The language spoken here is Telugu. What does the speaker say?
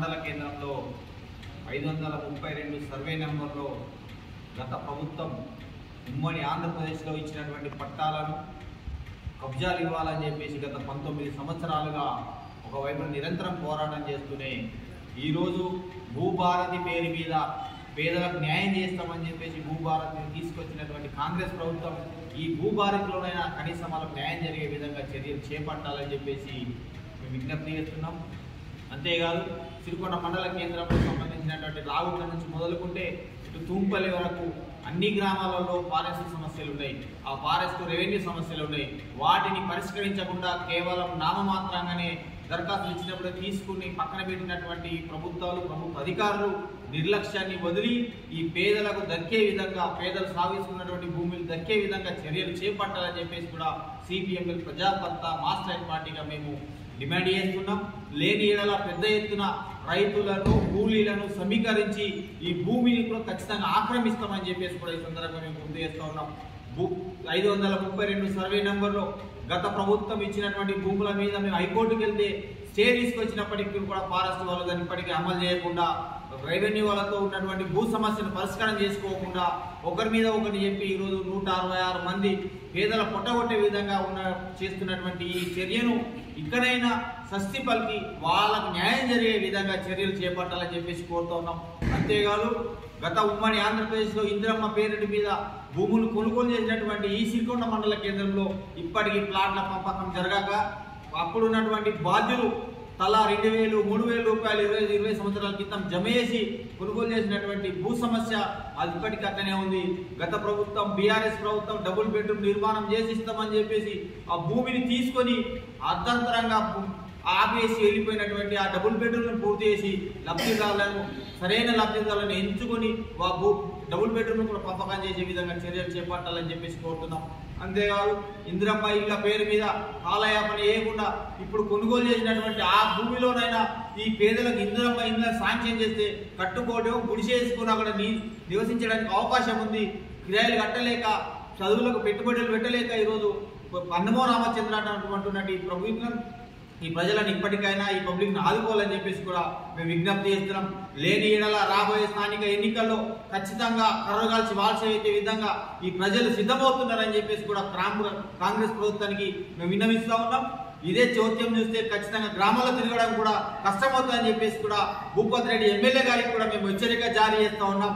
మండల కేంద్రంలో 532 సర్వే నెంబర్లో గత ప్రభుత్వం ఉమ్మడి ఆంధ్రప్రదేశ్లో ఇచ్చినటువంటి పట్టాలను కబ్జాలు ఇవ్వాలని చెప్పేసి గత 19 సంవత్సరాలుగా ఒకవైపు నిరంతరం పోరాటం చేస్తూనే ఈరోజు భూభారతి పేరు మీద పేదలకు న్యాయం చేస్తామని చెప్పేసి భూభారతిని తీసుకొచ్చినటువంటి కాంగ్రెస్ ప్రభుత్వం ఈ భూభారతిలోనైనా కనీసం వాళ్ళకు న్యాయం జరిగే విధంగా చర్యలు చేపట్టాలని చెప్పేసి మేము విజ్ఞప్తి చేస్తున్నాం. అంతేకాదు సిరికొండ మండల కేంద్రంలో సంబంధించినటువంటి రావుల నుంచి మొదలుకుంటే ఇటు తూంపల్లి వరకు అన్ని గ్రామాలలో ఫారెస్ట్ సమస్యలు ఉన్నాయి, ఆ ఫారెస్ట్ రెవెన్యూ సమస్యలు ఉన్నాయి. వాటిని పరిష్కరించకుండా కేవలం నామమాత్రంగానే దరఖాస్తులు ఇచ్చినప్పుడు తీసుకుని పక్కన పెట్టినటువంటి ప్రభుత్వాలు ప్రభుత్వ అధికారులు నిర్లక్ష్యాన్ని వదిలి ఈ పేదలకు దక్కే విధంగా పేదలు సాగిస్తున్నటువంటి భూములు దక్కే విధంగా చర్యలు చేపట్టాలని చెప్పేసి కూడా సిపిఎంఎల్ ప్రజాపంత మాస్టర్ పార్టీగా మేము డిమాండ్ చేస్తున్నాం. లేని ఏడల పెద్ద ఎత్తున రైతులను కూలీలను సమీకరించి ఈ భూమిని కూడా ఖచ్చితంగా ఆక్రమిస్తామని చెప్పేసి కూడా ఈ సందర్భంగా మేము గుర్తు చేస్తూ ఉన్నాం. 532 సర్వే నెంబర్లో గత ప్రభుత్వం ఇచ్చినటువంటి భూముల మీద మేము హైకోర్టుకు వెళ్తే స్టే తీసుకొచ్చినప్పటికీ కూడా ఫారెస్ట్ వాళ్ళు దాన్ని ఇప్పటికీ అమలు చేయకుండా రెవెన్యూ వాళ్ళతో ఉన్నటువంటి భూ సమస్యను పరిష్కారం చేసుకోకుండా ఒకరి మీద ఒకరిని చెప్పి ఈరోజు 166 మంది పేదల పొట్టగొట్టే విధంగా చేస్తున్నటువంటి ఈ చర్యను ఇక్కడైనా సస్తి పలికి వాళ్ళకు న్యాయం జరిగే విధంగా చర్యలు చేపట్టాలని చెప్పేసి కోరుతూ ఉన్నాం. అంతేకాదు గత ఉమ్మడి ఆంధ్రప్రదేశ్లో ఇందిరమ్మ పేరుటి మీద భూములు కొనుగోలు చేసినటువంటి ఈ సిరికొండ మండల కేంద్రంలో ఇప్పటికీ ప్లాట్ల పంపకం జరగాక అప్పుడున్నటువంటి బాధ్యులు తలా 2,000, 3,000 రూపాయలు 20 సంవత్సరాల క్రితం జమ చేసి కొనుగోలు చేసినటువంటి భూ సమస్య అది ఇప్పటికీ అట్లనే ఉంది. గత ప్రభుత్వం బీఆర్ఎస్ ప్రభుత్వం డబుల్ బెడ్రూమ్ నిర్మాణం చేసి ఇస్తామని చెప్పేసి ఆ భూమిని తీసుకొని అర్ధంతరంగా ఆపేసి వెళ్ళిపోయినటువంటి ఆ డబుల్ బెడ్రూమ్ను పూర్తి చేసి లబ్ధిదారులను సరైన లబ్ధిదారులను ఎంచుకొని డబుల్ బెడ్రూమ్ కూడా పంపకం చేసే విధంగా చర్యలు చేపట్టాలని చెప్పేసి కోరుతున్నాం. అంతేకాదు ఇందిరమ్మ ఇళ్ల పేరు మీద కాలయాపన చేయకుండా ఇప్పుడు కొనుగోలు చేసినటువంటి ఆ భూమిలోనైనా ఈ పేదలకు ఇందిరమ్మ ఇళ్ళ శాంక్షన్ చేస్తే కట్టుకోవడం గుడిసేసుకుని అక్కడ నివసించడానికి అవకాశం ఉంది. కిరాయిలు కట్టలేక చదువులకు పెట్టుబడులు పెట్టలేక ఈరోజు అన్నమో రామచంద్ర అంటున్నటువంటి ఈ ప్రభుత్వం ఈ ప్రజలను ఇప్పటికైనా ఈ పబ్లిక్ని ఆదుకోవాలని చెప్పేసి కూడా మేము విజ్ఞప్తి చేస్తున్నాం. లేని ఏడల రాబోయే స్థానిక ఎన్నికల్లో ఖచ్చితంగా కర్రగాల్చి వాల్సే విధంగా ఈ ప్రజలు సిద్ధమవుతున్నారని చెప్పేసి కూడా కాంగ్రెస్ ప్రభుత్వానికి మేము విన్నవిస్తూ ఉన్నాం. ఇదే చోద్యం చూస్తే ఖచ్చితంగా గ్రామాల్లో తిరగడం కూడా కష్టమవుతుందని చెప్పేసి కూడా భూపతి రెడ్డి ఎమ్మెల్యే గారికి కూడా మేము హెచ్చరిక జారీ చేస్తూ ఉన్నాం.